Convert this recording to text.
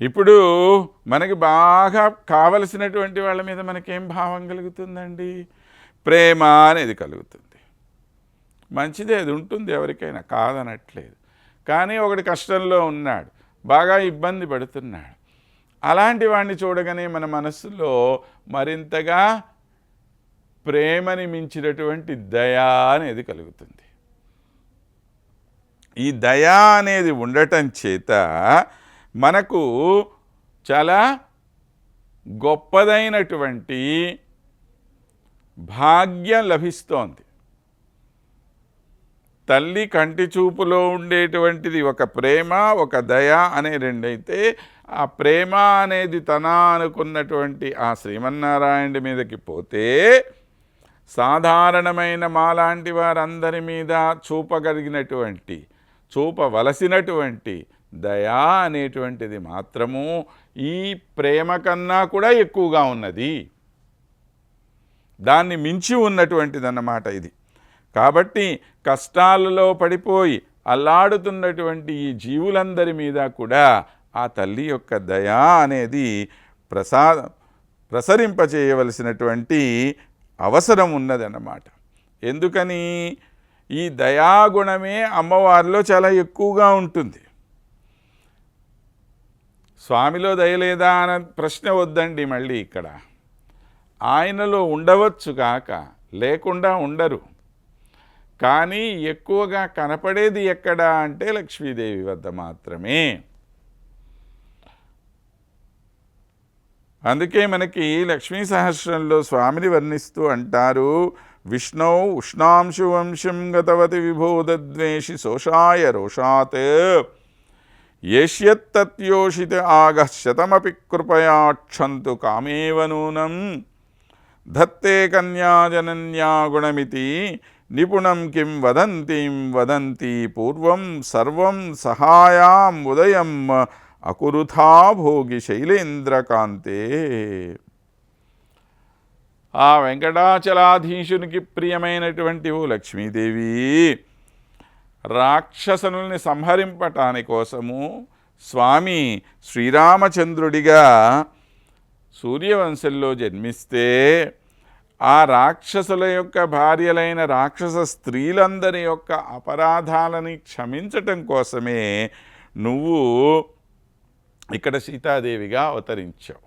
ఇప్పుడు మనకి బాగా కావలసినటువంటి వాళ్ళ మీద మనకేం భావం కలుగుతుందండి? ప్రేమ అనేది కలుగుతుంది. మంచిదే, అది ఉంటుంది ఎవరికైనా, కాదనట్లేదు. కానీ ఒకటి కష్టంలో ఉన్నాడు, బాగా ఇబ్బంది పడుతున్నాడు. అలాంటి వాడిని చూడగానే మన మనస్సులో మరింతగా ప్రేమని మించినటువంటి దయ అనేది కలుగుతుంది. ఈ దయ అనేది ఉండటం చేత మనకు చాలా గొప్పదైనటువంటి భాగ్యం లభిస్తోంది. తల్లి కంటి చూపులో ఉండేటువంటిది ఒక ప్రేమ, ఒక దయ అనే రెండైతే, ఆ ప్రేమ అనేది తన అనుకున్నటువంటి ఆ శ్రీమన్నారాయణుడి మీదకి పోతే సాధారణమైన మాలాంటి వారందరి మీద చూపగలిగినటువంటి, చూపవలసినటువంటి దయా అనేటువంటిది మాత్రము ఈ ప్రేమ కన్నా కూడా ఎక్కువగా ఉన్నది, దాన్ని మించి ఉన్నటువంటిదన్నమాట ఇది. కాబట్టి కష్టాలలో పడిపోయి అల్లాడుతున్నటువంటి ఈ జీవులందరి మీద కూడా ఆ తల్లి యొక్క దయా అనేది ప్రసరింపచేయవలసినటువంటి అవసరం ఉన్నదన్నమాట. ఎందుకని? ఈ దయాగుణమే అమ్మవారిలో చాలా ఎక్కువగా ఉంటుంది. స్వామిలో దయలేదా అన్న ప్రశ్న వద్దండి మళ్ళీ ఇక్కడ. ఆయనలో ఉండవచ్చు కాక లేకుండా ఉండరు. కానీ ఎక్కువగా కనపడేది ఎక్కడ అంటే లక్ష్మీదేవి వద్ద మాత్రమే. అందుకే మనకి లక్ష్మీ సహస్రంలో స్వామిని వర్ణిస్తూ అంటారు, విష్ణౌ ఉష్ణాంశు వంశం గతవతి విభోదద్వేషి శోషాయ రోషాత్ ఏష్యత్తత్యోషిత ఆగః శతమపి కృపయా క్షంతు కామేవ నూనం ధత్తే కన్యా జనన్యా గుణమితి నిపుణం కిం వదంతిం వదంతి పూర్వం సర్వం సహాయాం ఉదయం అకురుథా భోగి శైలేంద్రకాంతే. ఆ వెంకటాచలాధీశునికి ప్రియమైనటువంటి ఓ లక్ష్మీదేవి, రాక్షసుల్ని సంహరింపటాని కోసము స్వామి శ్రీరామచంద్రుడిగా సూర్యవంశంలో జన్మిస్తే ఆ రాక్షసుల యొక్క భార్యలైన రాక్షస స్త్రీలందరి యొక్క అపరాధాలని క్షమించటం కోసమే నువ్వు ఇక్కడ సీతాదేవిగా అవతరించావు.